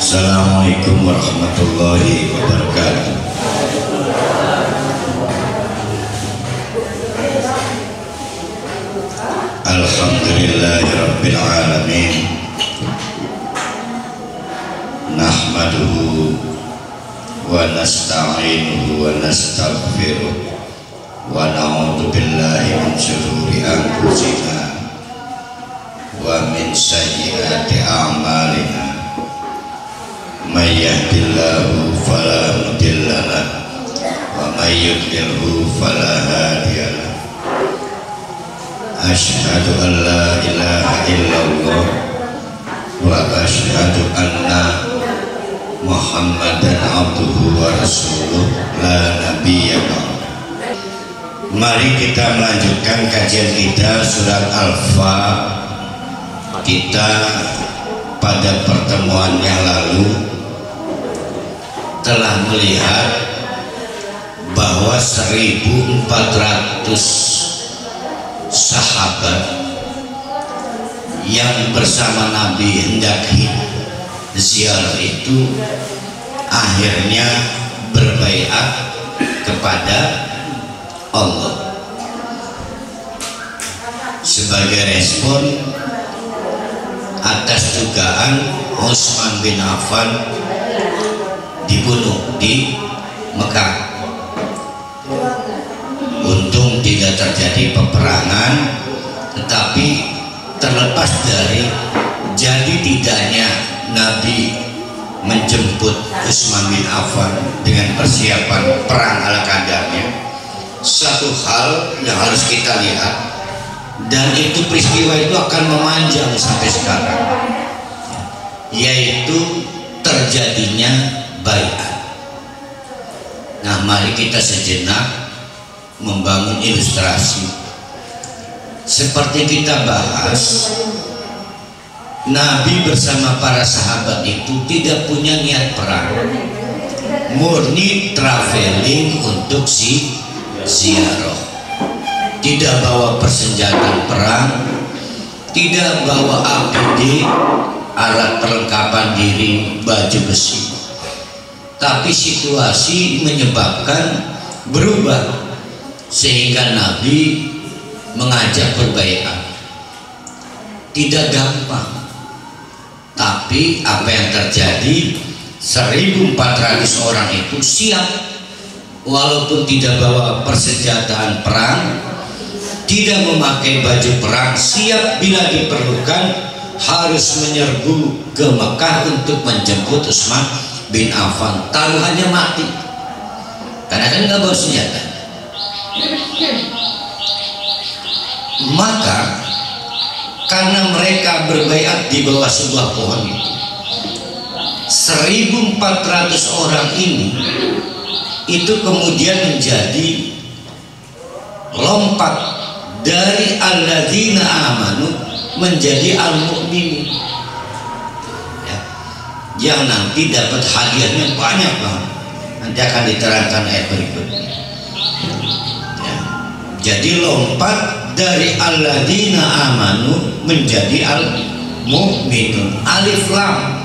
Assalamualaikum warahmatullahi wabarakatuh. Alhamdulillahirabbil alamin. Nahmaduhu wa nasta'inuhu wa nastaghfiruh wa na'udzu billahi min shururi anfusina wa min sayyiati a'malina. May yahdihillahu fala mudilla lahu wa may yudlilhu fala hadiya lahu. Asyhadu an la ilaha illallah wa asyhadu anna Muhammadan abduhu wa rasuluh la nabiyya ba'd. Mari kita melanjutkan kajian kita surat Al-Fa. Kita pada pertemuan yang lalu telah melihat bahwa 1400 sahabat yang bersama Nabi hendak ziarah itu akhirnya berbaiat kepada Allah sebagai respon atas dugaan Utsman bin Affan dibunuh di Mekah. Untung tidak terjadi peperangan, tetapi terlepas dari jadi tidaknya Nabi menjemput Utsman bin Affan dengan persiapan perang ala kadarnya, satu hal yang harus kita lihat, dan itu peristiwa itu akan memanjang sampai sekarang, yaitu terjadinya baiat. Nah, mari kita sejenak membangun ilustrasi. Seperti kita bahas, Nabi bersama para sahabat itu tidak punya niat perang, murni traveling untuk ziarah. Tidak bawa persenjataan perang, tidak bawa APD, alat perlengkapan diri, baju besi. Tapi situasi menyebabkan berubah sehingga Nabi mengajak berbaiat. Tidak gampang, tapi apa yang terjadi, 1400 orang itu siap, walaupun tidak bawa persenjataan perang, tidak memakai baju perang, siap bila diperlukan harus menyerbu ke Mekah untuk menjemput Utsman bin Affan. Taruhannya mati, karena kan nggak bawa senjata. Maka karena mereka berbaiat di bawah sebuah pohon itu, 1400 orang ini itu kemudian menjadi lompat dari alladzina amanu menjadi al-mu'minin, ya, yang nanti dapat hadiahnya banyak banget. Nanti akan diterangkan ayat berikutnya, ya. Jadi lompat dari alladzina amanu menjadi al-mu'minun, alif lam.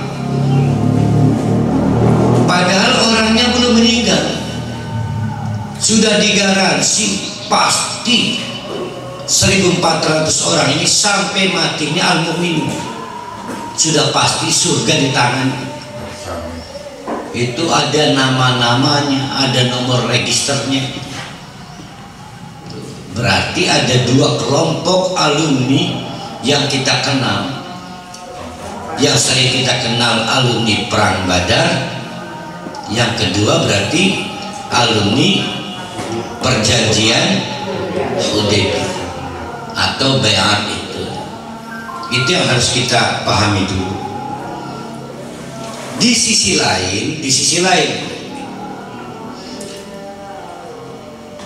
Padahal orangnya belum meninggal, sudah digaransi pasti 1400 orang ini sampai matinya al-mu'minun, sudah pasti surga di tangan. Itu ada nama-namanya, ada nomor registernya. Berarti ada dua kelompok alumni yang kita kenal. Yang sering kita kenal alumni Perang Badar, yang kedua berarti alumni Perjanjian Hudaybiyah atau baiat itu. Itu yang harus kita pahami dulu. Di sisi lain,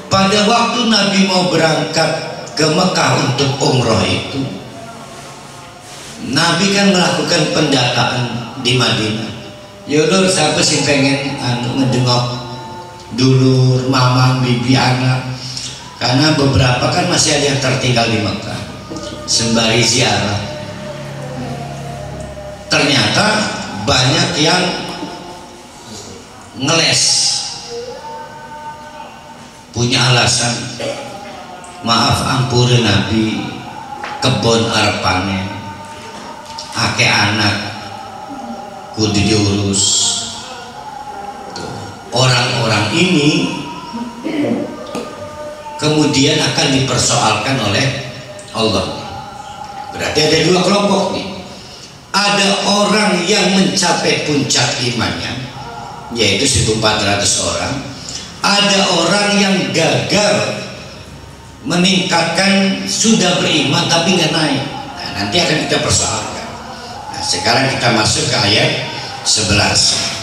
pada waktu Nabi mau berangkat ke Mekah untuk umroh itu, Nabi kan melakukan pendataan di Madinah. Yaudah, siapa sih pengen ngedengok dulur, mama, bibi, anak? Karena beberapa kan masih ada yang tertinggal di Mekah sembari ziarah. Ternyata banyak yang ngeles, punya alasan, maaf ampun Nabi, kebon arep panen, akeh anak kudu diurus. Orang-orang ini kemudian akan dipersoalkan oleh Allah. Berarti ada dua kelompok nih. Ada orang yang mencapai puncak imannya, yaitu 1.400 orang. Ada orang yang gagal meningkatkan, sudah beriman tapi nggak naik. Nah, nanti akan kita persoalkan. Nah, sekarang kita masuk ke ayat 11.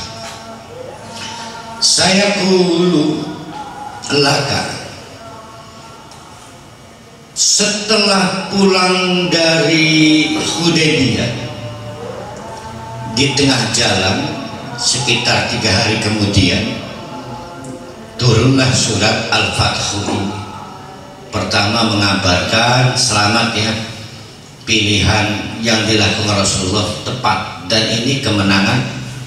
Saya qulu laka, setelah pulang dari Hudaybiyah, di tengah jalan sekitar 3 hari kemudian turunlah surat Al-Fathu ini. Pertama mengabarkan selamat ya, pilihan yang dilakukan Rasulullah tepat, dan ini kemenangan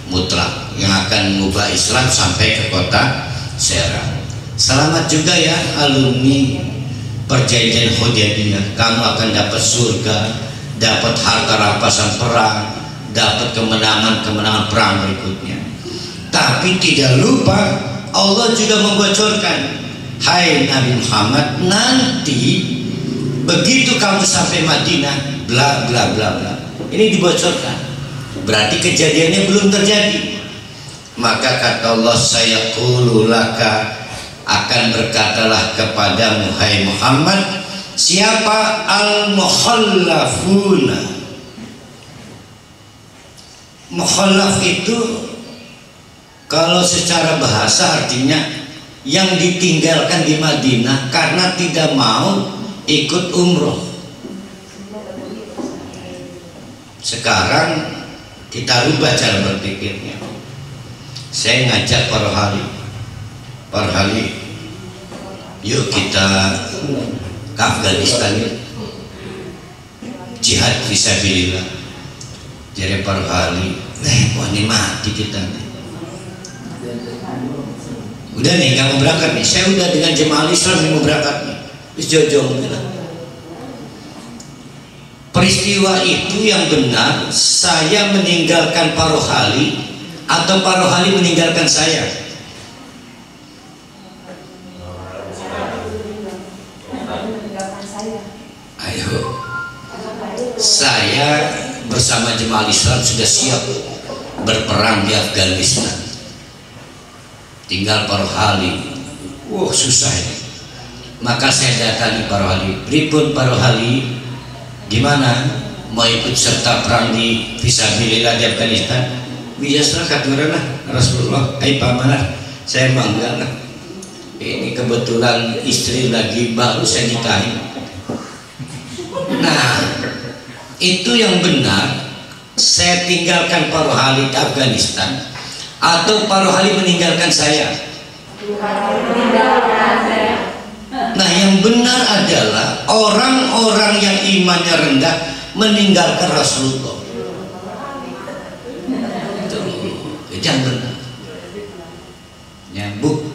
mutlak yang akan mengubah Islam sampai ke kota Serang. Selamat juga ya alumni perjanjian Hudaybiyah, kamu akan dapat surga, dapat harta rampasan perang, dapat kemenangan perang berikutnya. Tapi tidak lupa Allah juga membocorkan, hai Nabi Muhammad, nanti begitu kamu sampai Madinah bla bla bla bla. Ini dibocorkan, berarti kejadiannya belum terjadi. Maka kata Allah, saya qulu laka, akan berkatalah kepadamu hai Muhammad, siapa al-mukhallafuna. Mukhallaf itu kalau secara bahasa artinya yang ditinggalkan di Madinah karena tidak mau ikut umroh. Sekarang kita rubah cara berpikirnya. Saya ngajak para hali, yuk kita ke Afghanistan yuk, jihad fisabilillah. Jadi para hali, wah ini mati kita nih. Udah nih nggak mau berangkat nih, saya udah dengan jemaah Islam yang mau berangkat nih, terus jojong bilang. Peristiwa itu yang benar, saya meninggalkan para hali atau para hali meninggalkan saya? Ayo, saya bersama jemaah Islam sudah siap berperang di Afghanistan. Tinggal para hali, susah ini. Maka saya datangi para hali, pripun para hali, gimana mau ikut serta perang di fisabilillah di Afghanistan? Biasa katakanlah Rasulullah, hai pamanah, saya bangga lah. Ini kebetulan istri lagi baru saya nikahin. Nah, itu yang benar. Saya tinggalkan para hali di Afghanistan atau para hali meninggalkan saya? Nah, yang benar adalah orang-orang yang imannya rendah meninggalkan Rasulullah. Yang benar nyambung.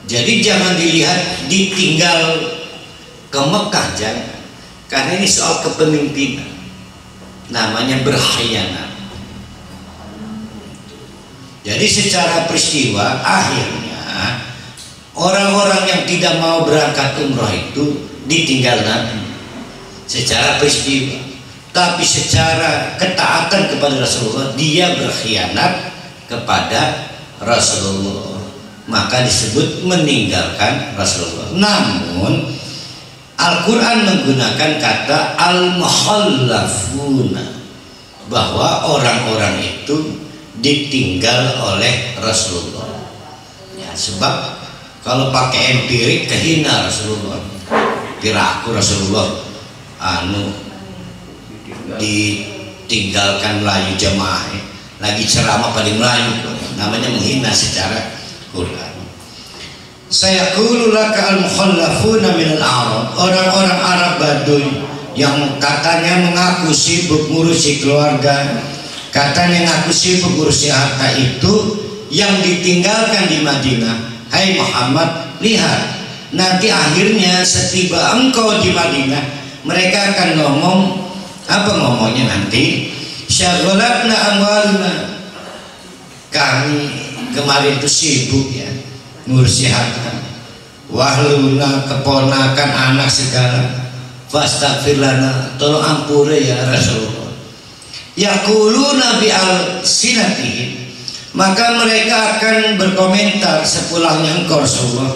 Jadi jangan dilihat ditinggal ke Mekah, jangan, karena ini soal kepemimpinan, namanya berkhianat. Jadi secara peristiwa akhirnya orang-orang yang tidak mau berangkat umroh itu ditinggal Nabi secara peristiwa, tapi secara ketaatan kepada Rasulullah dia berkhianat kepada Rasulullah, maka disebut meninggalkan Rasulullah. Namun Al-Quran menggunakan kata al-mukhallafuna, bahwa orang-orang itu ditinggal oleh Rasulullah ya, sebab kalau pakai empirik kehina Rasulullah. Kira aku Rasulullah ditinggalkan Melayu jamaah, lagi ceramah pada Melayu, namanya menghina secara Quran. Saya qulu laka al-mukhallafuna minal Arab, orang-orang Arab Baduy yang katanya mengaku sibuk ngurusi keluarga, Katanya ngaku sibuk ngurusi harta itu yang ditinggalkan di Madinah. Hai Muhammad, lihat nanti akhirnya setiba engkau di Madinah, mereka akan ngomong apa ngomongnya nanti? Syaghalatna amwaluna, kami kemarin itu sibuk ya ngurusi harta. Wahluna, keponakan, anak segala. Fastaghfir lana, tolong ampure ya Rasulullah. Yaquluna bi al-sinatihim, maka mereka akan berkomentar sepulangnya engkau Rasulullah,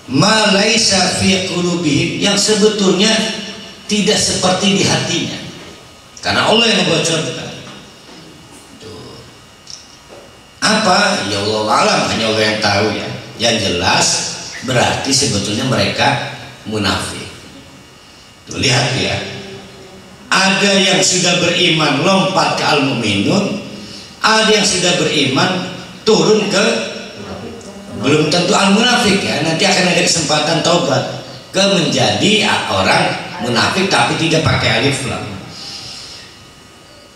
ma laisa fi qulubihim, yang sebetulnya tidak seperti di hatinya, karena Allah yang membocorkan. Apa? Ya Allah alam, hanya Allah yang tahu ya. Yang jelas berarti sebetulnya mereka munafik. Tuh, lihat ya, ada yang sudah beriman lompat ke al-mu'minun, ada yang sudah beriman turun ke belum tentu al-munafik ya. Nanti akan ada kesempatan taubat ke menjadi orang munafik tapi tidak pakai alif lam.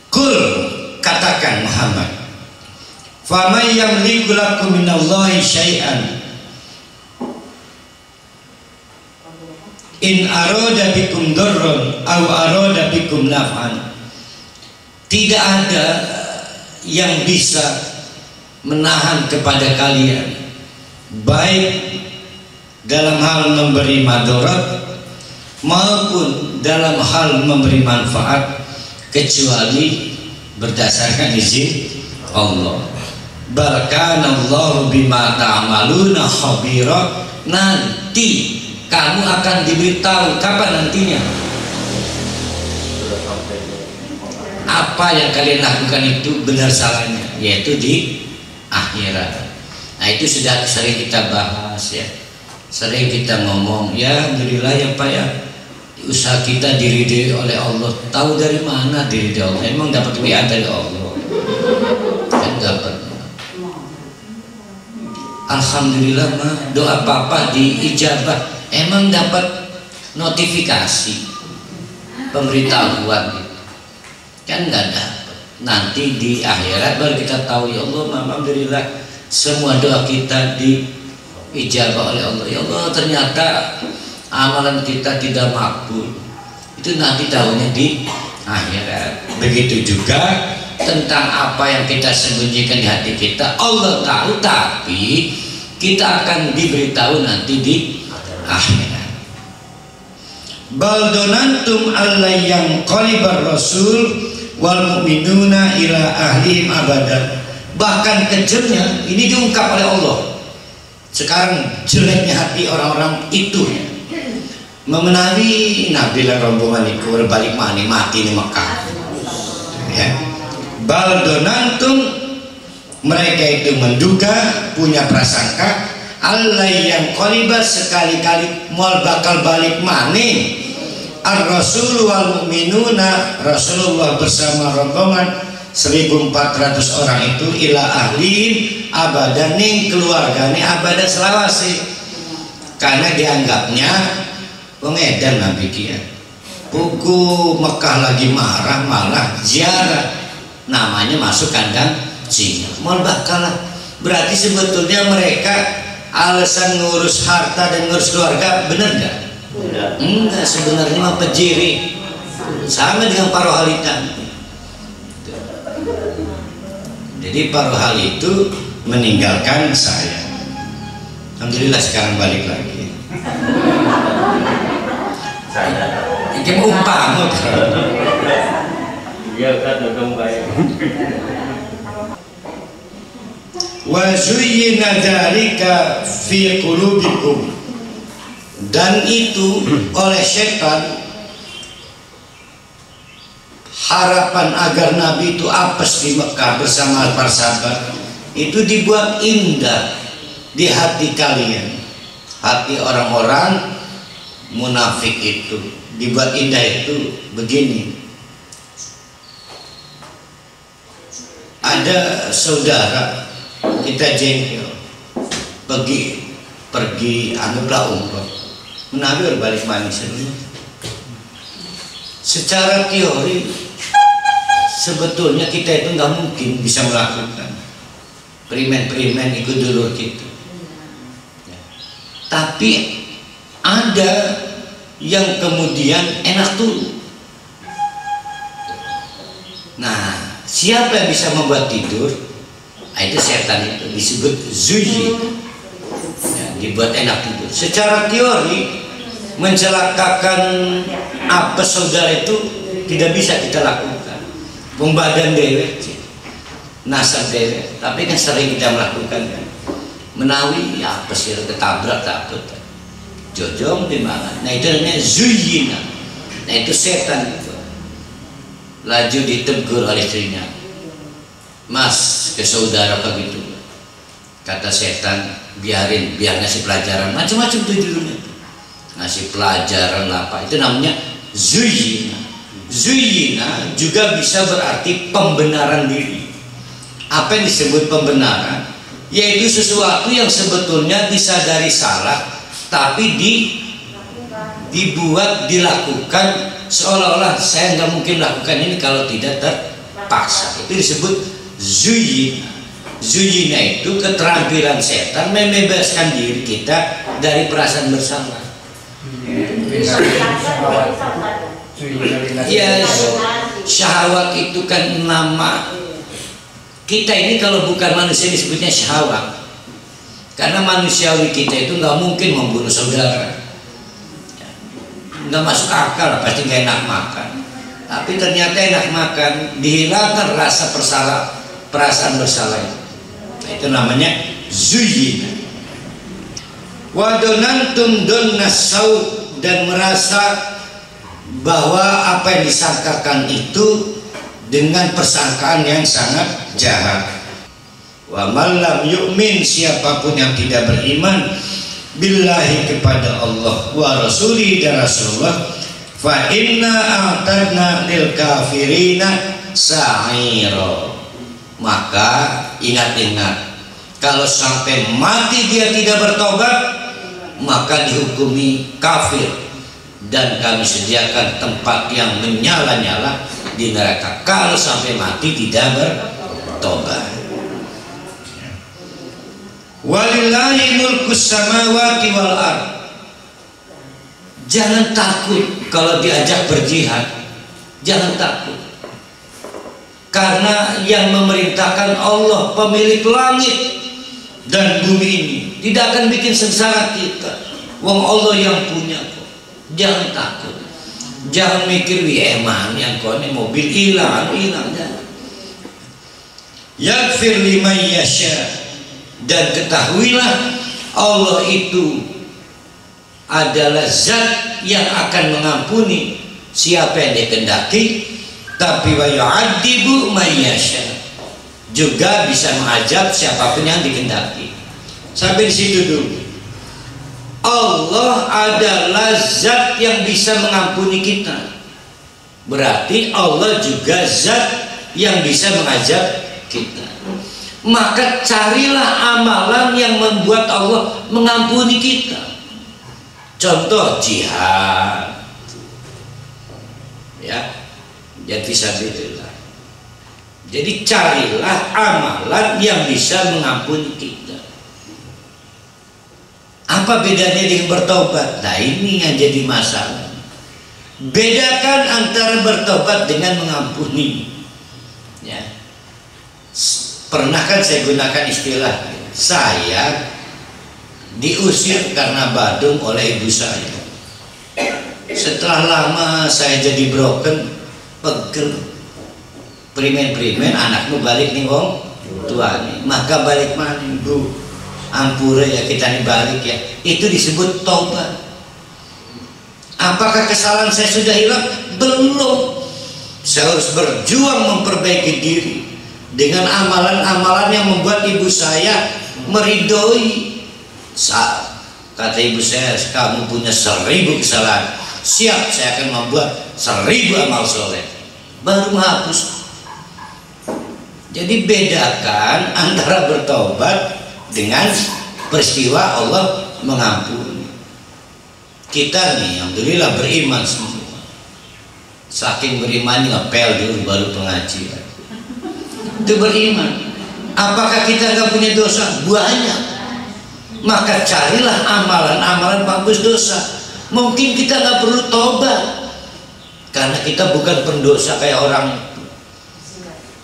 Kul, katakan Muhammad, faman yamliku lakum minallahi syai'an in aroda bikum darron aw aroda bikum naf'an. Tidak ada yang bisa menahan kepada kalian, baik dalam hal memberi madarat maupun dalam hal memberi manfaat, kecuali berdasarkan izin Allah. Barkanallahu bima ta'maluna khabira, nanti kamu akan diberitahu. Kapan nantinya? Apa yang kalian lakukan itu benar salahnya, yaitu di akhirat. Nah itu sudah sering kita bahas ya, sering kita ngomong ya, alhamdulillah ya Pak ya, usaha kita diridhoi oleh Allah. Tahu dari mana diridhoi Allah? Emang dapat WA dari Allah? Kan dapat. Alhamdulillah mah doa papa diijabah. Emang dapat notifikasi pemberitahuan gitu? Kan nggak dapat. Nanti di akhirat baru kita tahu, ya Allah alhamdulillah semua doa kita diijabah oleh Allah. Ya Allah ternyata amalan kita tidak makbul. Itu nanti tahunya di akhirat. Begitu juga tentang apa yang kita sembunyikan di hati kita, Allah tahu, tapi kita akan diberitahu nanti di akhirat. Baldonantum allayang qalibar rasul wal mu'minuna ila ahlihim abadan. Bahkan kejamnya ini diungkap oleh Allah. Sekarang jeleknya hati orang-orang itu ya, memenawi Nabi lan rombongan itu berbalik mati di Mekah ya. Baldonantum, mereka itu menduga, punya prasangka, Allah yang qaliba, sekali-kali mal bakal balik maning ar-rasul wal mu'minuna, Rasulullah bersama rombongan 1400 orang itu ila ahlihim abadan, ning keluargane abadan selawase. Karena dianggapnya pengedan Nabi kia buku Mekah lagi marah malah ziarah, namanya masuk kandang singa. Mal bakal lah. Berarti sebetulnya mereka alasan ngurus harta dan ngurus keluarga, bener gak? Enggak, sebenarnya mah pejiri, sama dengan parohalitan. Jadi parohal itu meninggalkan saya. Alhamdulillah sekarang balik lagi. Ini mau umpama. Iya kan, dong baik. Wa zuyyina dzalika fi qulubikum, dan itu oleh setan harapan agar Nabi itu apes di Mekah bersama para sahabat itu dibuat indah di hati kalian. Hati orang-orang munafik itu dibuat indah itu begini. Ada saudara kita jengkel pergi anggaplah umroh, Nabi berbalik manis. Secara teori sebetulnya kita itu nggak mungkin bisa melakukan perimen-perimen ikut dulur kita. Tapi ada yang kemudian enak dulu. Nah, siapa yang bisa membuat tidur? Nah, itu setan, itu disebut zuyi. Ya, dibuat enak tidur. Secara teori mencelakakan apes saudara itu tidak bisa kita lakukan. Pembadan dewek, nasab dewek. Tapi kan sering kita melakukan kan. Menawi ya apes ya ketabrak takut. Jojong di mana? Nah itu namanya zuyina. Nah itu setan itu. Laju ditegur oleh istrinya, mas ke saudara begitu, kata setan, biar ngasih pelajaran macam-macam tuh judulnya, ngasih pelajaran apa, itu namanya zuyina. Zuyina juga bisa berarti pembenaran diri. Apa yang disebut pembenaran? Yaitu sesuatu yang sebetulnya disadari salah, tapi dibuat, dilakukan seolah-olah saya nggak mungkin lakukan ini kalau tidak terpaksa. Itu disebut zuyina. Zuyina itu keterampilan setan membebaskan diri kita dari perasaan bersalah. Ya, syahwat itu kan nama kita ini, kalau bukan manusia disebutnya syahwat. Karena manusiawi kita itu nggak mungkin membunuh saudara. Nggak masuk akal, pasti nggak enak makan. Tapi ternyata enak makan, dihilangkan rasa perasaan bersalah itu. Nah, itu namanya zuyina. Wadonantum donnasau, dan merasa bahwa apa yang disangkakan itu dengan persangkaan yang sangat jahat. Wa malam yu'min, siapapun yang tidak beriman billahi kepada Allah wa rasuli dan Rasulullah, fa inna a'tadna lil kafirina sa'ira. Maka ingat-ingat, kalau sampai mati dia tidak bertobat, maka dihukumi kafir, dan kami sediakan tempat yang menyala-nyala di neraka kalau sampai mati tidak bertobat. Walillahi mulkus samawati wal ard. Jangan takut kalau diajak berjihad, jangan takut, karena yang memerintahkan Allah, pemilik langit dan bumi ini, tidak akan bikin sengsara kita. Wong Allah yang punya kok. Jangan takut, jangan mikir emang yang kau ini mobil hilang jangan. Yaghfir liman yasha, dan ketahuilah Allah itu adalah zat yang akan mengampuni siapa yang dikehendaki, tapi wa yu'adzibu man yasha, juga bisa mengazab siapapun yang dikehendaki. Sampai di situ dulu. Allah adalah zat yang bisa mengampuni kita, berarti Allah juga zat yang bisa mengazab kita. Maka carilah amalan yang membuat Allah mengampuni kita. Contoh jihad, ya, jadi fisabilillah. Jadi carilah amalan yang bisa mengampuni kita. Apa bedanya dengan bertobat? Nah ini yang jadi masalah. Bedakan antara bertobat dengan mengampuni. Ya. Pernah kan saya gunakan istilah, saya diusir karena badung oleh ibu saya. Setelah lama saya jadi broken, pegel, primen-primen anakmu balik nih wong tua nih, maka balik mana bu, ampura ya kita nih balik ya. Itu disebut taubat. Apakah kesalahan saya sudah hilang? Belum. Saya harus berjuang memperbaiki diri dengan amalan-amalan yang membuat ibu saya meridoi. Kata ibu saya, kamu punya 1000 kesalahan, siap saya akan membuat 1000 amal soleh, baru menghapus. Jadi bedakan antara bertobat dengan peristiwa Allah mengampuni. Kita nih alhamdulillah beriman semua, saking beriman ngepel dulu baru pengajian. Itu beriman. Apakah kita nggak punya dosa? Banyak. Maka carilah amalan-amalan bagus dosa. Mungkin kita nggak perlu tobat karena kita bukan pendosa kayak orang itu.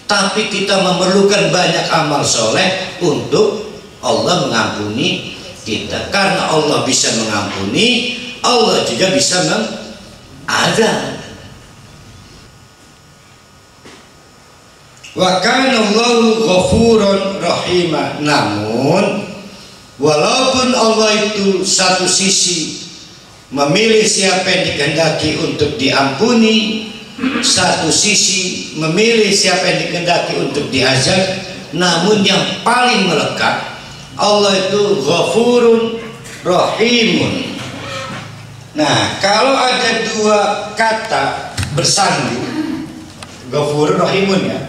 Tapi kita memerlukan banyak amal soleh untuk Allah mengampuni kita. Karena Allah bisa mengampuni, Allah juga bisa mengazab. Wa kana Allahu ghafuran rahima. Namun walaupun Allah itu satu sisi memilih siapa yang dikehendaki untuk diampuni, satu sisi memilih siapa yang dikehendaki untuk diazab, namun yang paling melekat Allah itu ghafurun rahimun. Nah, kalau ada dua kata bersanding, ghafurun rahimun ya.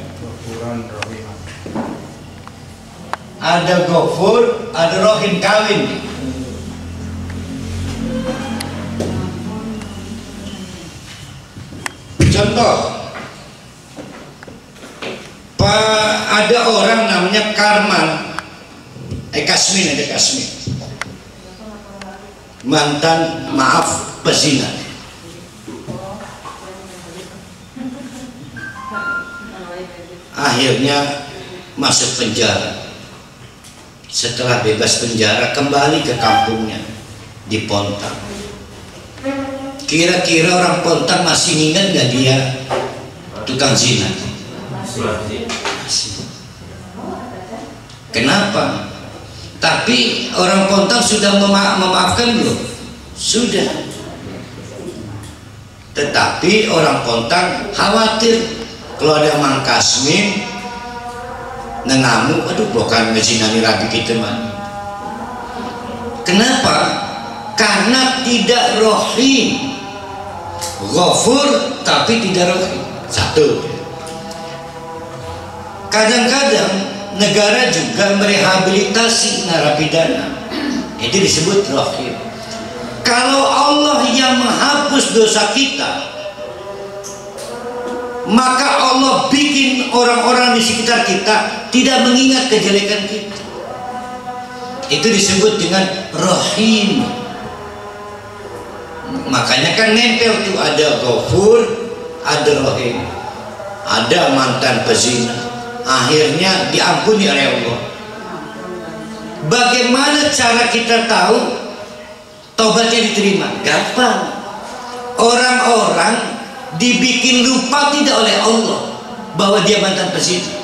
Ada ghafur, ada rahim kawin. Contoh, ada orang namanya Karman, Kasmin, ada Kasmin, mantan maaf pezina. Akhirnya masuk penjara. Setelah bebas penjara kembali ke kampungnya di Pontang. Kira-kira orang Pontang masih ingat gak dia tukang zina? Kenapa? Tapi orang Pontang sudah memaafkan belum? Sudah. Tetapi orang Pontang khawatir kalau ada Mang Kasmin ngamuk, aduh bukan ngezinani lagi kita man. Kenapa? Karena tidak rohim. Ghafur tapi tidak rohim. Satu. Kadang-kadang negara juga merehabilitasi narapidana. Itu disebut rohim. Kalau Allah yang menghapus dosa kita, maka Allah bikin orang-orang di sekitar kita tidak mengingat kejelekan kita. Itu disebut dengan rahim. Makanya kan nempel tuh, ada ghafur, ada rahim, ada mantan pezina, akhirnya diampuni oleh Allah. Bagaimana cara kita tahu tobatnya diterima? Gampang. Orang-orang dibikin lupa tidak oleh Allah bahwa dia mantan pezina.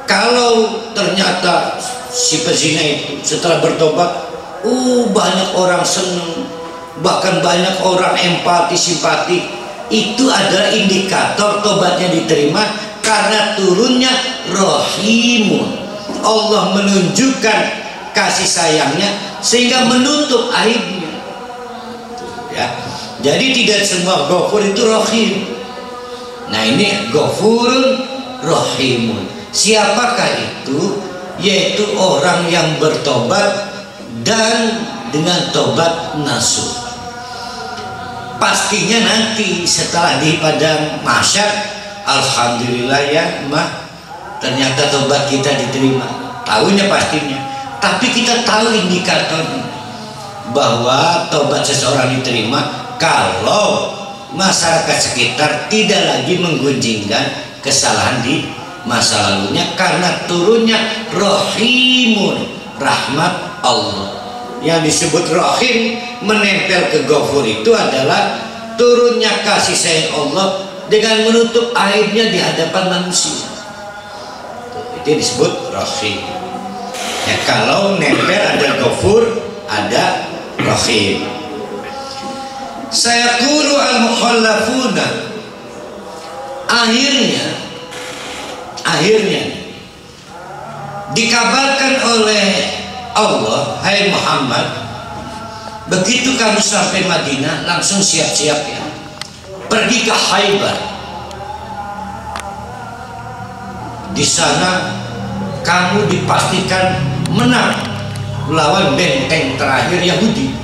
Kalau ternyata si pezina itu setelah bertobat, banyak orang senang, bahkan banyak orang empati, simpati. Itu adalah indikator tobatnya diterima karena turunnya rahimun. Allah menunjukkan kasih sayangnya sehingga menutup aibnya. Ya. Jadi tidak semua ghafur itu rahim. Nah, ini ghafurun rahimun. Siapakah itu? Yaitu orang yang bertobat dan dengan tobat nasuh. Pastinya nanti setelah di padang mahsyar, alhamdulillah ya mah, ternyata tobat kita diterima. Tahunya pastinya. Tapi kita tahu indikatornya bahwa tobat seseorang diterima kalau masyarakat sekitar tidak lagi menggunjingkan kesalahan di masa lalunya karena turunnya rahimun, rahmat Allah. Yang disebut rahim menempel ke ghafur itu adalah turunnya kasih sayang Allah dengan menutup aibnya di hadapan manusia. Itu disebut rahim. Ya, kalau nempel ada ghafur, ada rahim. Sayaqulu al-mukhallafuna, akhirnya dikabarkan oleh Allah, hai Muhammad, begitu kamu sampai Madinah langsung siap-siap ya, pergi ke Khaybar. Di sana kamu dipastikan menang melawan benteng terakhir Yahudi.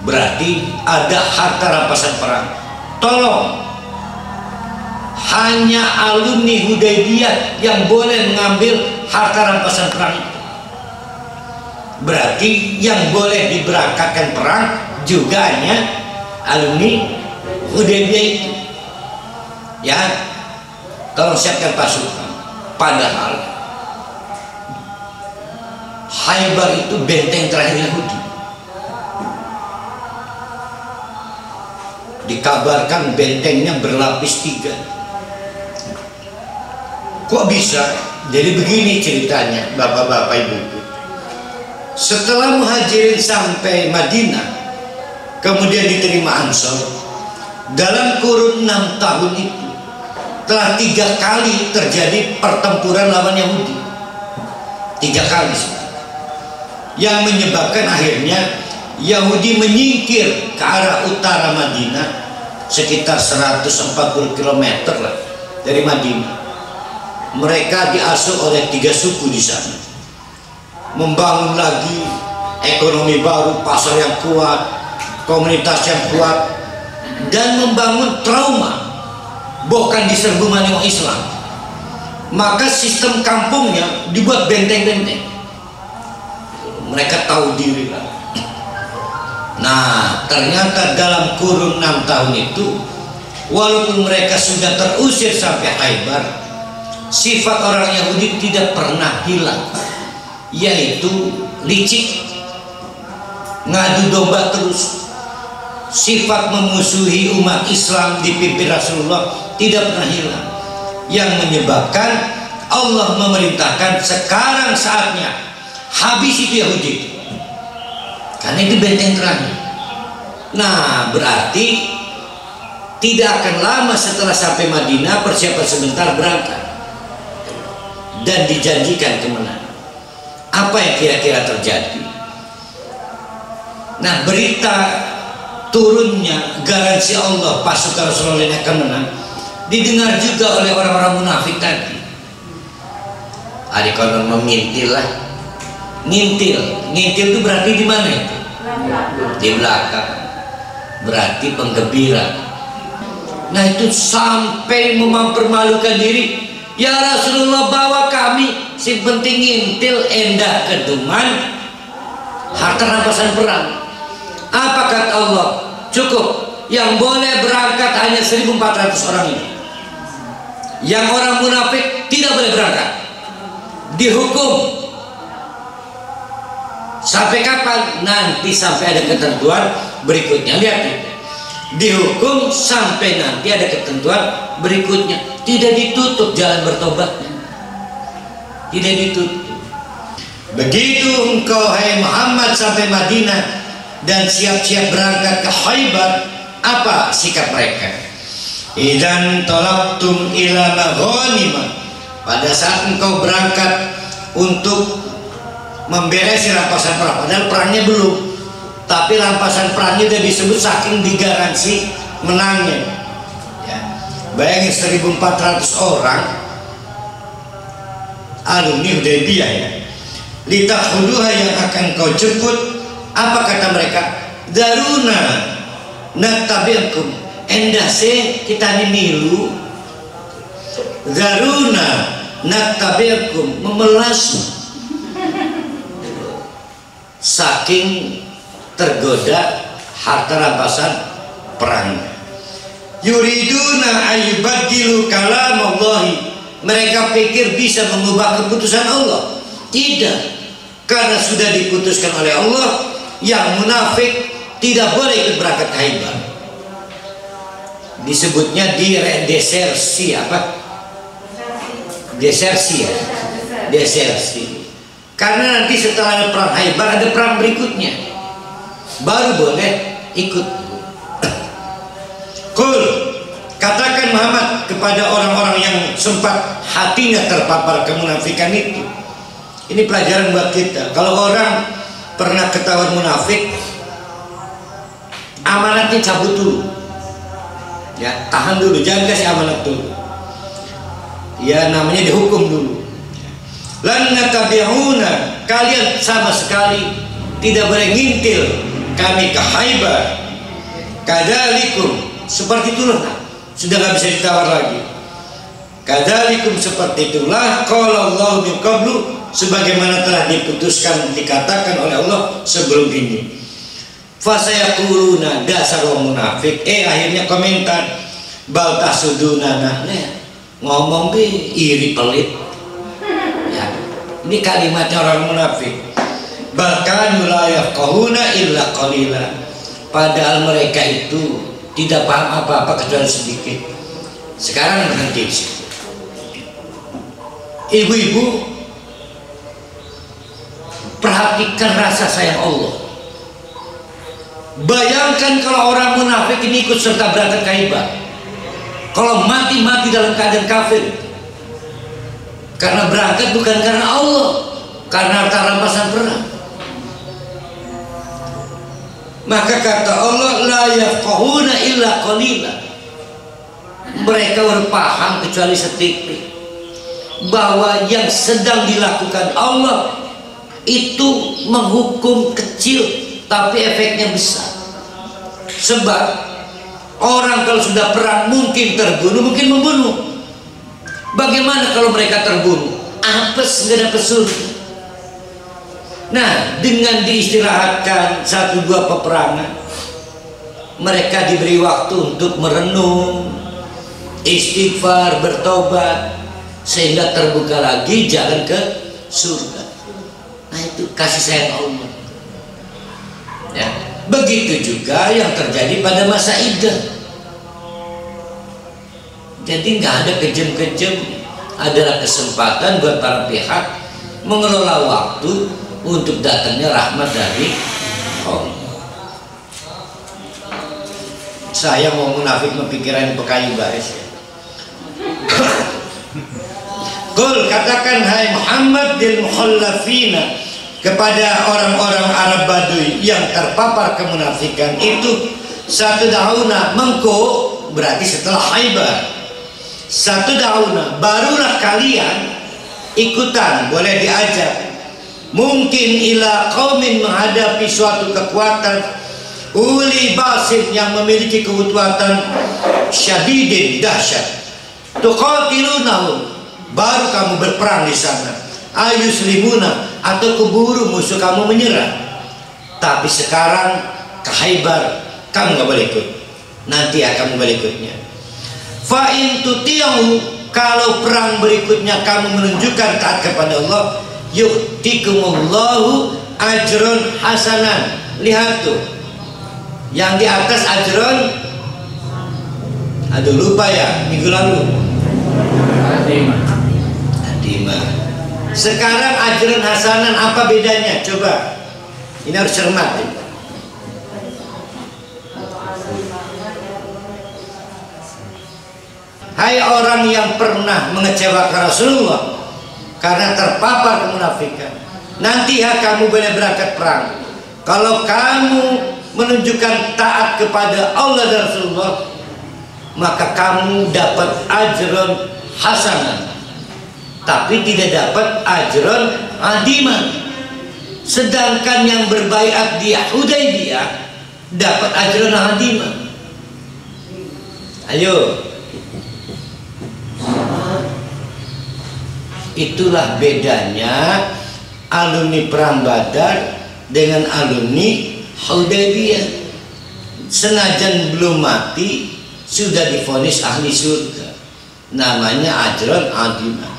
berarti ada harta rampasan perang. Tolong, hanya alumni Hudaybiyah yang boleh mengambil harta rampasan perang itu. Berarti yang boleh diberangkatkan perang juga hanya alumni Hudaybiyah itu. Ya, tolong siapkan pasukan. Padahal Khaybar itu benteng terakhir Yahudi. Dikabarkan bentengnya berlapis 3. Kok bisa? Jadi begini ceritanya, bapak-bapak ibu-ibu. Setelah Muhajirin sampai Madinah, kemudian diterima Ansor, dalam kurun 6 tahun itu telah 3 kali terjadi pertempuran lawan Yahudi. 3 kali, yang menyebabkan akhirnya Yahudi menyingkir ke arah utara Madinah sekitar 140 km lah dari Madinah. Mereka diasuh oleh 3 suku di sana, membangun lagi ekonomi baru, pasar yang kuat, komunitas yang kuat, dan membangun trauma bukan diserbu orang Islam. Maka sistem kampungnya dibuat benteng-benteng. Mereka tahu diri lah. Nah, ternyata dalam kurun 6 tahun itu, walaupun mereka sudah terusir sampai Khaybar, sifat orang Yahudi tidak pernah hilang, yaitu licik, ngadu domba terus. Sifat memusuhi umat Islam dipimpin Rasulullah tidak pernah hilang, yang menyebabkan Allah memerintahkan sekarang saatnya habis itu Yahudi, karena itu benteng terakhir. Nah, berarti tidak akan lama setelah sampai Madinah, persiapan sebentar berangkat dan dijanjikan kemenangan. Apa yang kira-kira terjadi? Nah, berita turunnya garansi Allah pasukan Rasulullah yang akan menang didengar juga oleh orang-orang munafik tadi. Adik konon mengintil lah. Ngintil itu berarti di mana itu? Di belakang. Berarti penggembira. Nah, itu sampai mempermalukan diri. Ya Rasulullah, bawa kami, si penting ngintil endah keduman harta rampasan perang. Apa kata Allah? Cukup, yang boleh berangkat hanya 1.400 orang ini. Yang orang munafik tidak boleh berangkat, dihukum. Sampai kapan? Nanti sampai ada ketentuan berikutnya. Lihat nih, dihukum sampai nanti ada ketentuan berikutnya. Tidak ditutup jalan bertobatnya, tidak ditutup. Begitu engkau hai Muhammad sampai Madinah dan siap-siap berangkat ke Khaybar, apa sikap mereka? Idzan talaqtum ila maghanimah, pada saat engkau berangkat untuk memberesi rampasan perang, padahal perangnya belum, tapi rampasan perangnya sudah disebut saking digaransi menangnya. Ya. Bayangin 1.400 orang alumni Hudaybiyah ya, litakhuduha, yang akan kau jemput. Apa kata mereka? Daruna nattabi'kum, endah se kita nimilu. Daruna nattabi'kum, memelas, saking tergoda harta rampasan perang. Yuriduna ayyubaddilu kalamallahi, mereka pikir bisa mengubah keputusan Allah. Tidak, karena sudah diputuskan oleh Allah. Yang munafik tidak boleh ikut berangkat ke Khaybar. Disebutnya desersi apa? Desersi ya, desersi. Karena nanti setelah ada perang Khaybar ada perang berikutnya, baru boleh ikut. Qul, katakan Muhammad kepada orang-orang yang sempat hatinya terpapar kemunafikan itu. Ini pelajaran buat kita. Kalau orang pernah ketahuan munafik, amanatnya cabut dulu, ya, tahan dulu, jangan kasih amanat dulu, ya, namanya dihukum dulu. Lan natabi'una, kalian sama sekali tidak boleh ngintil kami ke Khaybar. Kadzalikum, seperti itulah, sudah nggak bisa ditawar lagi. Kadzalikum, seperti itulah qala Allah min qablu, sebagaimana telah diputuskan, dikatakan oleh Allah sebelum ini. Fasayaquluna, dasar orang munafik. Akhirnya komentar, bal tasudunana, ngomong iri pelit. Ya, ini kalimatnya orang munafik. Bahkan la yafqahuna illa qalila. Padahal mereka itu tidak paham apa-apa kecuali sedikit. Sekarang berhenti di situ. Ibu-ibu, perhatikan rasa sayang Allah. Bayangkan kalau orang munafik ini ikut serta berangkat ke Khaybar. Kalau mati dalam keadaan kafir, karena berangkat bukan karena Allah, karena harta rampasan perang. Maka kata Allah, la yafqahuna illa qalila. Mereka berpaham kecuali sedikit bahwa yang sedang dilakukan Allah itu menghukum kecil, tapi efeknya besar. Sebab orang kalau sudah perang mungkin terbunuh, mungkin membunuh. Bagaimana kalau mereka terbunuh? Apes, nggak dapat surga. Nah, dengan diistirahatkan 1-2 peperangan, mereka diberi waktu untuk merenung, istighfar, bertobat, sehingga terbuka lagi jalan ke surga. Nah, itu kasih sayang Allah. Ya, begitu juga yang terjadi pada masa iddah. Jadi nggak ada kejem-kejem, adalah kesempatan buat para pihak mengelola waktu untuk datangnya rahmat dari Allah. Saya mau munafik mempikiran pekayu baris ya. Qul, katakan hai Muhammad lil mukhallafina, kepada orang-orang Arab Badui yang terpapar kemunafikan itu, satu dauna mengko, berarti setelah Khaybar, satu dauna, barulah kalian ikutan, boleh diajak, mungkin ila qaumin, menghadapi suatu kekuatan, uli basin, yang memiliki kekuatan syadidin, dahsyat, tuqatilunahum, baru kamu berperang di sana, ayuslimuna, atau keburu musuh kamu menyerah. Tapi sekarang ke Khaybar kamu gak boleh ikut, nanti ya kamu boleh ikutnya. Fa in tuti'u, kalau perang berikutnya kamu menunjukkan taat kepada Allah, yu'tikumullahu ajron hasanan. Lihat tuh, yang di atas ajron, aduh lupa ya, minggu lalu Adima. Sekarang ajron hasanan, apa bedanya? Coba, ini harus cermat ya. Hai orang yang pernah mengecewakan Rasulullah karena terpapar kemunafikan, nanti ya kamu boleh berangkat perang. Kalau kamu menunjukkan taat kepada Allah dan Rasulullah, maka kamu dapat ajron hasanah, tapi tidak dapat ajron adiman. Sedangkan yang berbaiat di Hudaybiyah dapat ajron adiman. Ayo, itulah bedanya alumni perang Badar dengan alumni Hudaybiyah. Senajan belum mati sudah divonis ahli surga, namanya ajron adimah.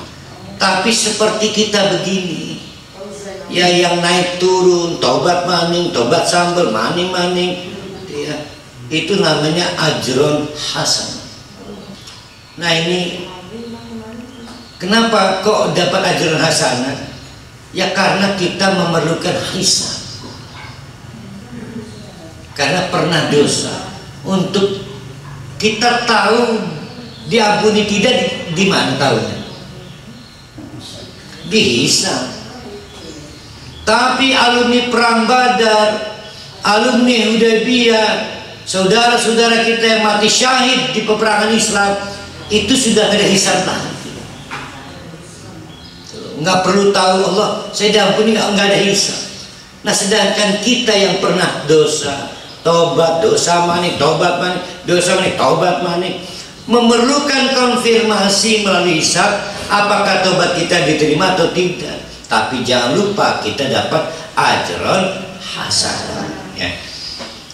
Tapi seperti kita begini ya, yang naik turun, tobat maning, tobat sambal, maning-maning ya, itu namanya ajron hasan. Nah, ini kenapa kok dapat ajron hasanah? Ya karena kita memerlukan hisab, karena pernah dosa. Untuk kita tahu diampuni tidak, di mana tahunya? Dihisab. Tapi alumni perang Badar, alumni Hudaybiyah, saudara-saudara kita yang mati syahid di peperangan Islam, itu sudah ada hisab lagi. Nggak perlu tahu Allah saya diampuni, nggak ada hisab. Nah sedangkan kita yang pernah dosa, tobat, dosa manik, tobat manik, dosa manik, tobat manik, memerlukan konfirmasi melalui hisab apakah tobat kita diterima atau tidak. Tapi jangan lupa kita dapat ajron hasanah ya.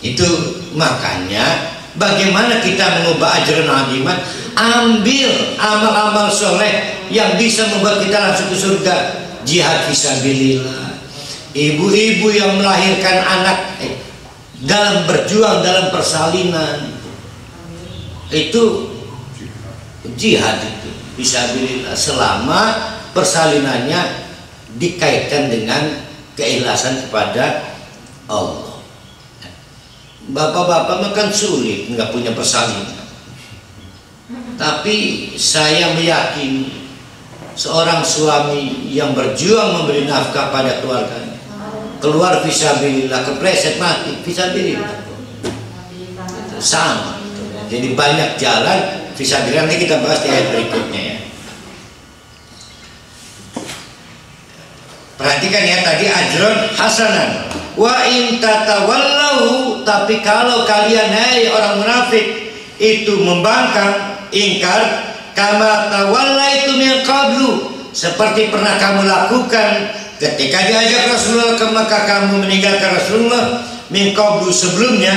Itu makanya bagaimana kita mengubah ajron adiman, ambil amal-amal soleh yang bisa membuat kita langsung ke surga. Jihad fisabilillah, ibu-ibu yang melahirkan anak dalam berjuang dalam persalinan, itu jihad itu fisabilillah selama persalinannya dikaitkan dengan keikhlasan kepada Allah. Bapak-bapak makan sulit nggak punya persalinan, tapi saya meyakini seorang suami yang berjuang memberi nafkah pada keluarganya, keluar fisabilillah, kepleset mati fisabilillah, itu sama. Jadi banyak jalan fisabilillah, nanti kita bahas di ayat berikutnya ya. Perhatikan ya tadi ajron hasanan. Wa in tatawallahu, tapi kalau kalian hai orang munafik itu membangkang, ingkar, kama tawallaitum min qablu, seperti pernah kamu lakukan ketika diajak Rasulullah ke Makkah, kamu meninggalkan Rasulullah min qablu sebelumnya,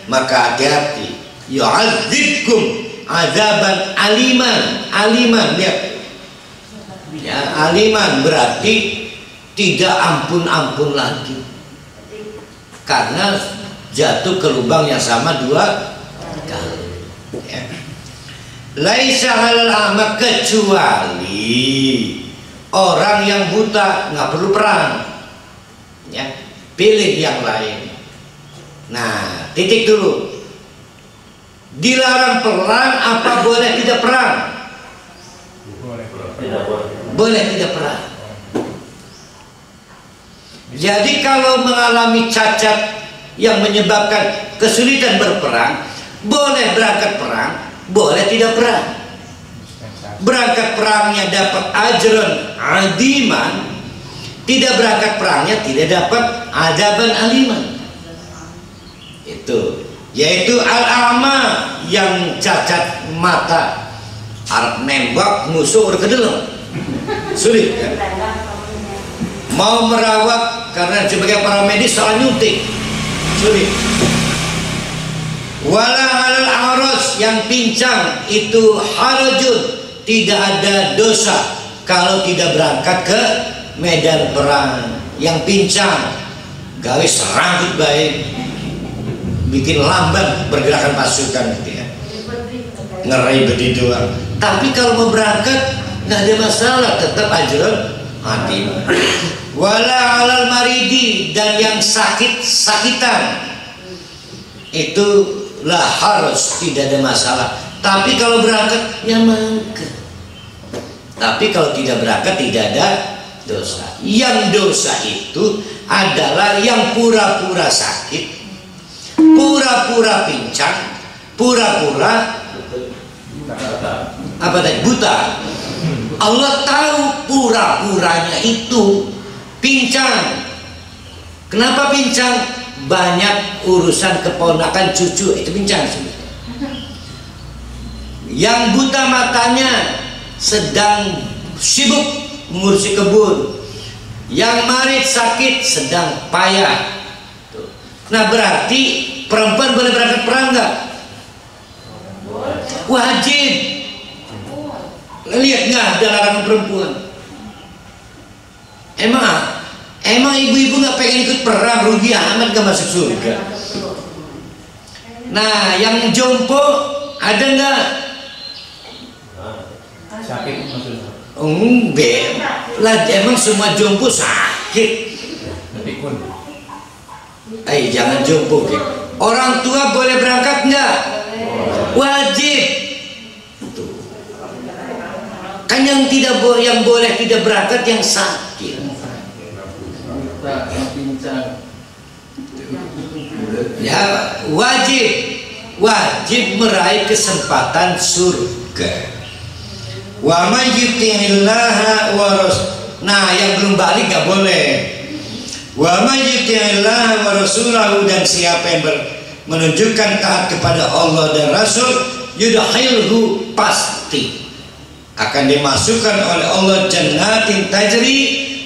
maka hati-hati. Yu'adzibkum azaban aliman. Aliman lihat ya, aliman berarti tidak ampun-ampun lagi, karena jatuh ke lubang yang sama 2 kali ya. Laisa halal a'ma, kecuali orang yang buta nggak perlu perang ya, pilih yang lain. Nah titik dulu, dilarang perang apa boleh tidak perang? Boleh tidak perang. Jadi kalau mengalami cacat yang menyebabkan kesulitan berperang, boleh berangkat perang, boleh tidak perang. Berangkat perangnya dapat ajron adiman, tidak berangkat perangnya tidak dapat adaban aliman. Itu yaitu al-a'ma, yang cacat mata, arep nembak musuh udah kedelem sulit kan? Mau merawat karena sebagai para medis salah nyuntik sulit. Wala halal aros, yang pincang itu harajun, tidak ada dosa kalau tidak berangkat ke medan perang. Yang pincang gawe serangkut baik, bikin lambat pergerakan pasukan gitu ya, ngeri begitu doang. Tapi kalau mau berangkat nggak ada masalah, tetap ajron mati. Wala alal maridi, dan yang sakitan itu lah harus tidak ada masalah. Tapi kalau berangkat ya mangga. Tapi kalau tidak berangkat tidak ada dosa. Yang dosa itu adalah yang pura-pura sakit, pura-pura pincang, pura-pura apa tadi, buta. Allah tahu pura-puranya itu pincang. Kenapa pincang? Banyak urusan keponakan cucu, itu pincang. Yang buta matanya sedang sibuk mengurusi kebun. Yang marit sakit sedang payah. Nah berarti perempuan boleh berangkat perang nggak? Wajib. Lihat nggak ada larangan perempuan? Emang ibu-ibu nggak pengen ikut perang, rugi amat gak masuk surga. Nah yang jompo ada nggak? Sakit maksudnya? Enggak lah, emang semua jompo sakit. Pikun. Jangan jompo gitu. Orang tua boleh berangkat nggak? Wajib. Tuh. Kan yang tidak boleh, yang boleh tidak berangkat yang sakit. Ya wajib meraih kesempatan surga. Wa may yuti'illaha wa rasul. Nah yang belum balik gak boleh. Wa may yuti'illah wa rasulahu, dan siapa yang menunjukkan taat kepada Allah dan Rasul, yudkhilhu, pasti akan dimasukkan oleh Allah jannatin tajri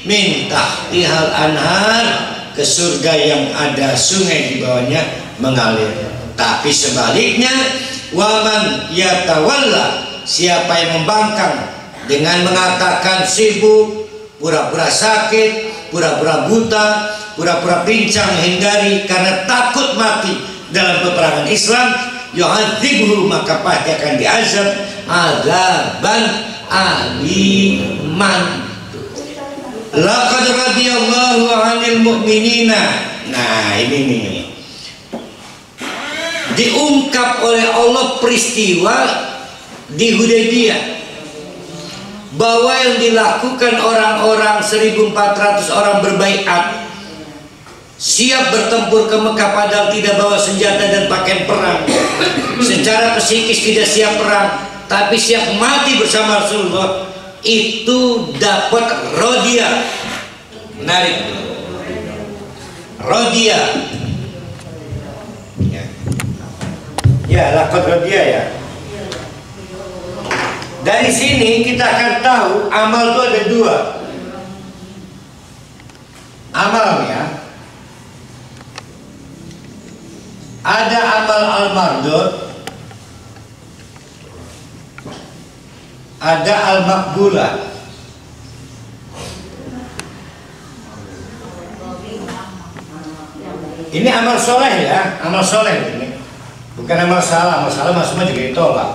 min tahtihal anhar, ke surga yang ada sungai di bawahnya mengalir. Tapi sebaliknya, waman yatawalla, siapa yang membangkang dengan mengatakan sibuk, pura-pura sakit, pura-pura buta, pura-pura pincang, menghindari karena takut mati dalam peperangan Islam, yu'adzibhu, maka pasti akan diazab azaban aliman. Laqad radiyallahu 'anil mu'minina. Nah, ini nih, diungkap oleh Allah peristiwa di Hudaybiyah, bahwa yang dilakukan orang-orang 1400 orang berbaiat, siap bertempur ke Mekah padahal tidak bawa senjata dan pakaian perang, secara psikis tidak siap perang tapi siap mati bersama Rasulullah, itu dapat rodia. Menarik, rodia ya, lakot rodia ya. Dari sini kita akan tahu amal itu ada dua. Amalnya ada amal al-mardud, ada al-maqbulah. Ini amal soleh ya, amal soleh ini, bukan amal salah. Amal salah maksudnya juga ditolak.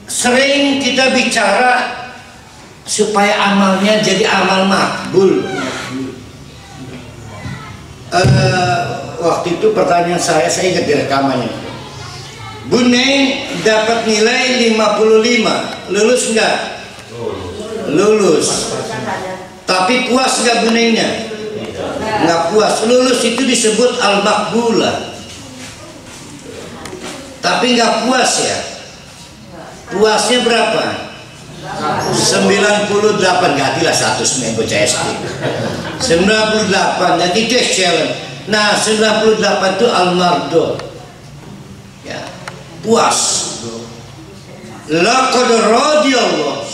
Sering kita bicara supaya amalnya jadi amal makbul. Waktu itu pertanyaan saya ingat di rekamannya, Buneng dapat nilai 55, lulus enggak? Lulus. Tapi puas enggak Bunengnya? Enggak puas. Lulus itu disebut al-makbulah. Tapi enggak puas ya. Puasnya berapa? 98, gantilah 100 bocah SD. 98, jadi itu challenge. Nah, 98 itu al-mardud. Ya, puas. Laqad radiyallahu,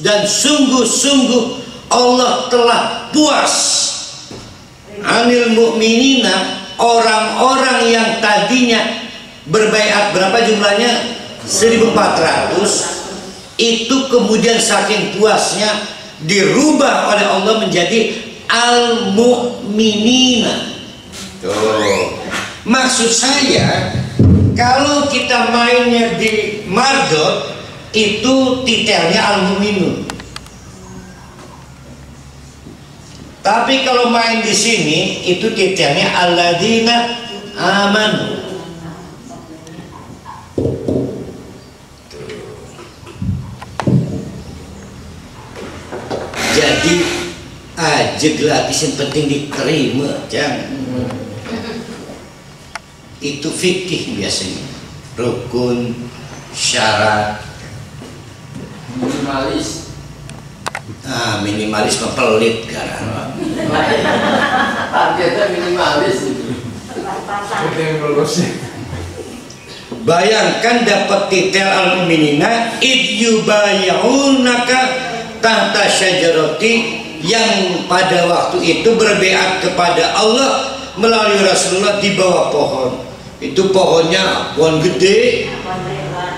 dan sungguh-sungguh Allah telah puas 'anil mu'minina, orang-orang yang tadinya berbaiat, berapa jumlahnya? 1400, itu kemudian saking puasnya dirubah oleh Allah menjadi al-mu'minina. Tuh. Maksud saya, kalau kita mainnya di mardud, itu titelnya al-mu'minun. Tapi kalau main di sini, itu titelnya alladzina amanu. Jadi aja gratis, yang penting diterima, jangan. Itu fikih biasanya, rukun, syarat, minimalis. Minimalis pelit karena Targetnya minimalis itu. Bayangkan dapat titel al-mu'minina id yubayyi'unaka tahta syajarati, yang pada waktu itu berbeat kepada Allah melalui Rasulullah di bawah pohon. Itu pohonnya pohon gede.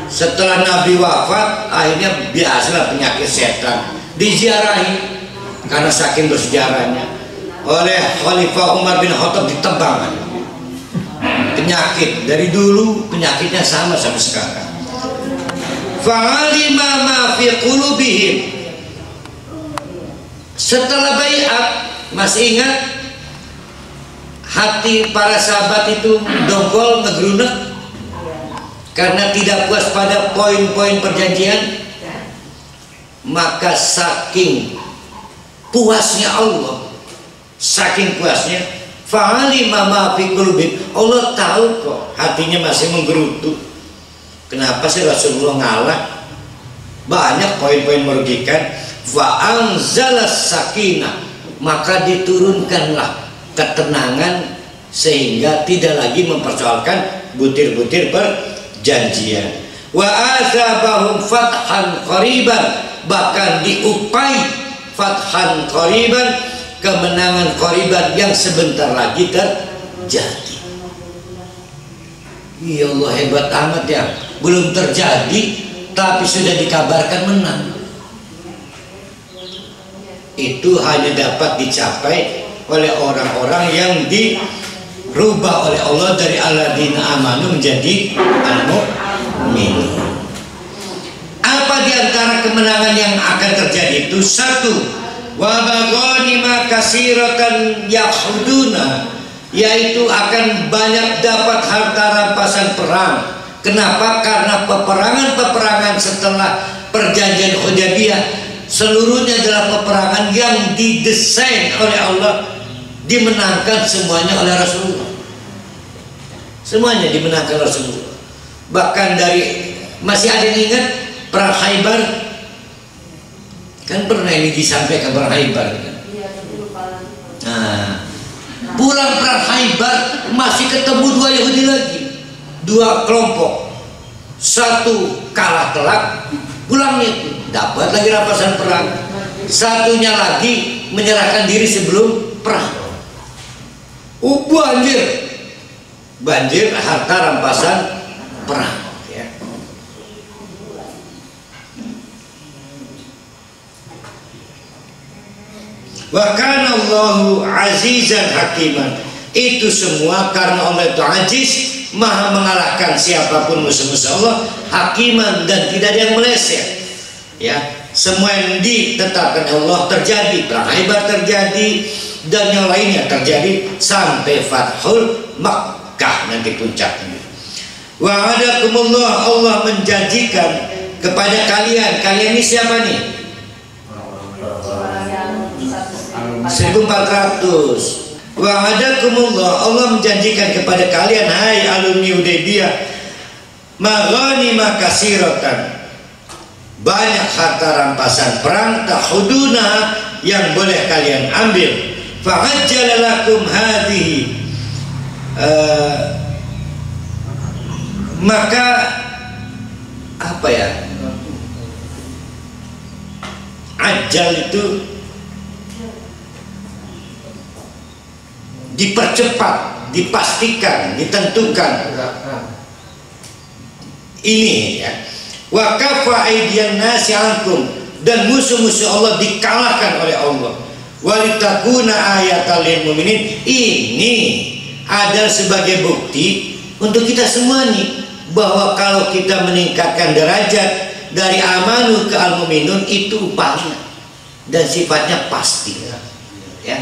Setelah Nabi wafat, akhirnya biasalah penyakit setan diziarahi karena saking bersejarahnya oleh Khalifah Umar bin Khattab, ditebang. Penyakit dari dulu, penyakitnya sama sampai sekarang. Fa'alima ma fi qulubihim. Setelah baiat, masih ingat hati para sahabat itu dongkol, ngegerunek karena tidak puas pada poin-poin perjanjian. Maka saking puasnya Allah, saking puasnya, fa'alima ma fi qulubihim, Allah tahu kok hatinya masih menggerutu. Kenapa sih Rasulullah ngalah? Banyak poin-poin merugikan. fa anzalas sakinah, maka diturunkanlah ketenangan sehingga tidak lagi mempersoalkan butir-butir perjanjian. Wa azabahum fathan qariban, bahkan diupai fathan qariban, kemenangan qariban yang sebentar lagi terjadi. Ya Allah, hebat amat ya, belum terjadi tapi sudah dikabarkan menang. Itu hanya dapat dicapai oleh orang-orang yang dirubah oleh Allah dari alladzina amanu menjadi al-mu'min. Apa diantara kemenangan yang akan terjadi itu? Satu, wa baghanima katsiratan yakhuduna, yaitu akan banyak dapat harta rampasan perang. Kenapa? Karena peperangan-peperangan setelah perjanjian Hudaybiyah seluruhnya adalah peperangan yang didesain oleh Allah, dimenangkan semuanya oleh Rasulullah. Semuanya dimenangkan Rasulullah. Bahkan dari, masih ada yang ingat perang Khaybar? Kan pernah ini disampaikan perang Khaybar kan? Nah, pulang perang Khaybar masih ketemu dua Yahudi lagi, dua kelompok. Satu kalah telak, pulangnya dapat lagi rampasan perang. Satunya lagi menyerahkan diri sebelum perang. Banjir harta rampasan perang ya. Wa kana Allahu azizan hakiman. Itu semua karena Allah itu aziz, maha mengalahkan siapapun musuh-musuh Allah, hakiman, dan tidak ada yang meleset ya. Semua yang ditetapkan Allah terjadi, perang Khaybar terjadi dan yang lainnya terjadi sampai Fathul Makkah nanti puncaknya. Wa'adakumullah, Allah menjanjikan kepada kalian. Kalian ini siapa nih? 1400. Wa'adakumullah, Allah menjanjikan kepada kalian, hai alumni Hudaybiyah, maghanima katsiratan, banyak harta rampasan perang, takhuduna, yang boleh kalian ambil. Fa'ajjala lakum hadhihi, maka apa ya, ajal itu dipercepat, dipastikan, ditentukan. Ini ya, wa kafa aydiyan nasi ankum, dan musuh-musuh Allah dikalahkan oleh Allah. Walitakuna ayatal lil mu'minin, ini adalah sebagai bukti untuk kita semua nih, bahwa kalau kita meningkatkan derajat dari amanu ke al-mu'minun, itu upahnya dan sifatnya pasti ya.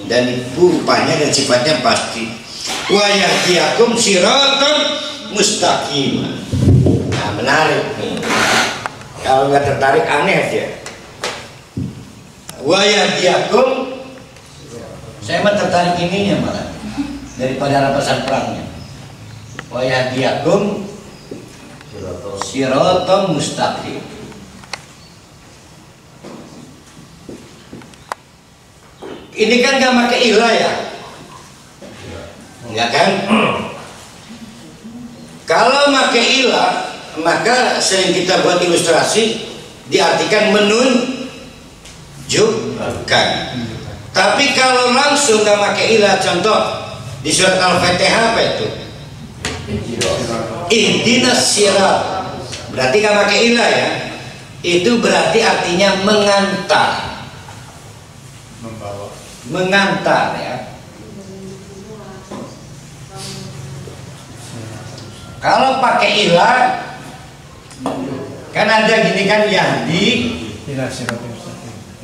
Dan itu upahnya dan sifatnya pasti. Wa yahdiyakum siratan mustaqimah. Nah, menarik nih. Kalau nggak tertarik aneh aja. Wa yahdiyakum, saya mah tertarik ininya malah daripada rampasan perangnya. Wa yahdiyakum siratan mustaqim. Ini kan gak pakai ilah ya, enggak kan? Kalau pakai ilah, maka sering kita buat ilustrasi, diartikan menunjukkan. Tapi kalau langsung gak pakai ilah, contoh di surat Al-Fatihah apa itu? Ihdinas sirat, berarti gak pakai ilah ya. Itu berarti artinya mengantar, mengantar ya. Kalau pakai ilah kan ada gini kan, yahdi,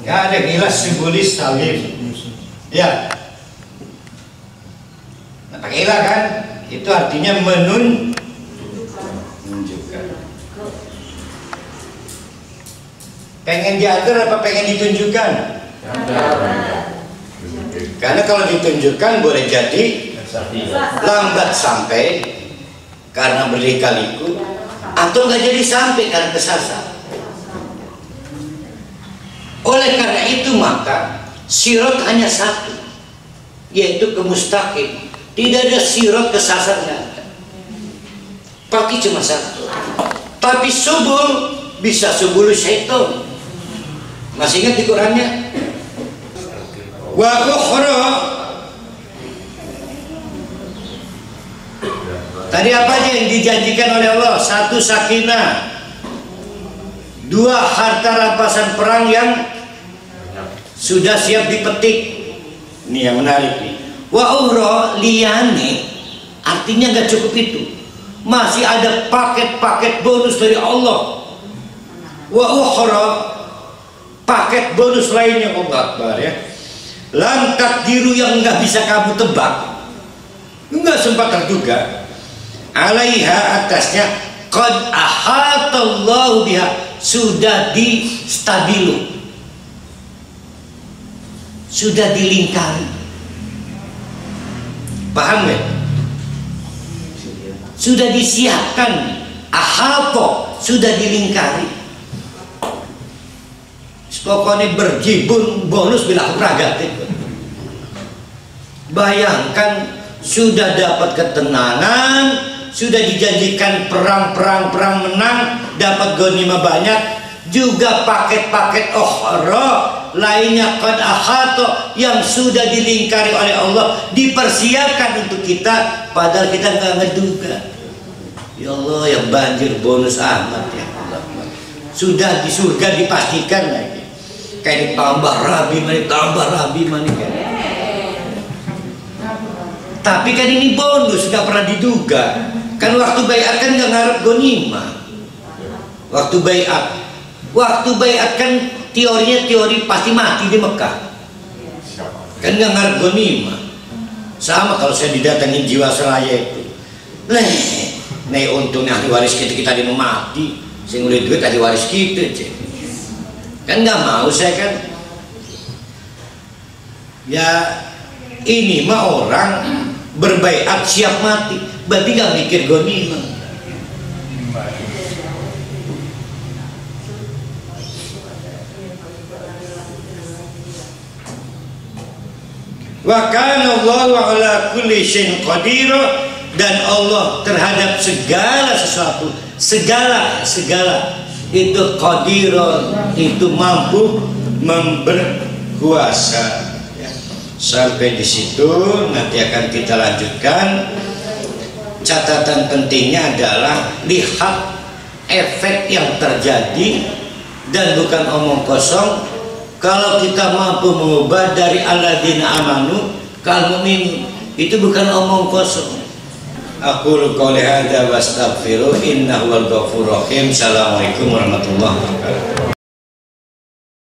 nggak ada ilah simbolis salim ya. Nah, pakai ilah kan itu artinya menunjukkan. Pengen diatur apa pengen ditunjukkan? Karena kalau ditunjukkan boleh jadi lambat sampai karena berlika-liku, atau nggak jadi sampai karena kesasar. Oleh karena itu maka sirat hanya satu, yaitu ke mustaqim. Tidak ada sirat kesasar, nggak ada. Pasti cuma satu. Tapi subul bisa subul syaitan. Masih ingat di Qurannya? Wa ukhra. Tadi apa aja yang dijanjikan oleh Allah? Satu, sakinah. Dua, harta rampasan perang yang sudah siap dipetik. Ini yang menarik nih. Wa ukhra liyane, artinya nggak cukup itu. Masih ada paket-paket bonus dari Allah. Wa ukhra, paket bonus lainnya. Allah Akbar ya. Lam takdiru, yang nggak bisa kamu tebak, nggak sempat terduga. Alaiha, atasnya, qad ahatallahu biha, sudah di stabilu, sudah dilingkari. Paham ya? Sudah disiapkan. Ahata, sudah dilingkari. Pokoknya berjibun bonus bila pragatif. Bayangkan, sudah dapat ketenangan, sudah dijanjikan perang menang, dapat ghanimah banyak, juga paket-paket ukhra lainnya qad ahata, yang sudah dilingkari oleh Allah, dipersiapkan untuk kita, padahal kita nggak ngeduga. Ya Allah, yang banjir bonus amat ya Allah. Sudah di surga dipastikan lagi. Kayak tambah rabi mani kan. Tapi kan ini bonus, nggak pernah diduga. Kan waktu baiat kan nggak ngarep ghanimah. Waktu baiat kan teorinya teori pasti mati di Mekah. Kan nggak ngarep ghanimah. Sama kalau saya didatangin Jiwasraya itu. Nih untungnya ahli waris kita di mati. Sing oleh duit ahli waris kita, cek. Kan nggak mau saya kan. Ya ini mah orang berbaiat siap mati, berarti nggak mikir ghanimah. Wa kana Allahu ala kulli syai'in qadir, dan Allah terhadap segala sesuatu, segala itu qadirun, itu mampu, berkuasa. Sampai di situ nanti akan kita lanjutkan. Catatan pentingnya adalah lihat efek yang terjadi, dan bukan omong kosong. Kalau kita mampu mengubah dari alladzina amanu kal mu'min, itu bukan omong kosong. Aku qouli hadza wastaghfiru innahu wal ghafurur rahim. Assalamualaikum warahmatullahi wabarakatuh.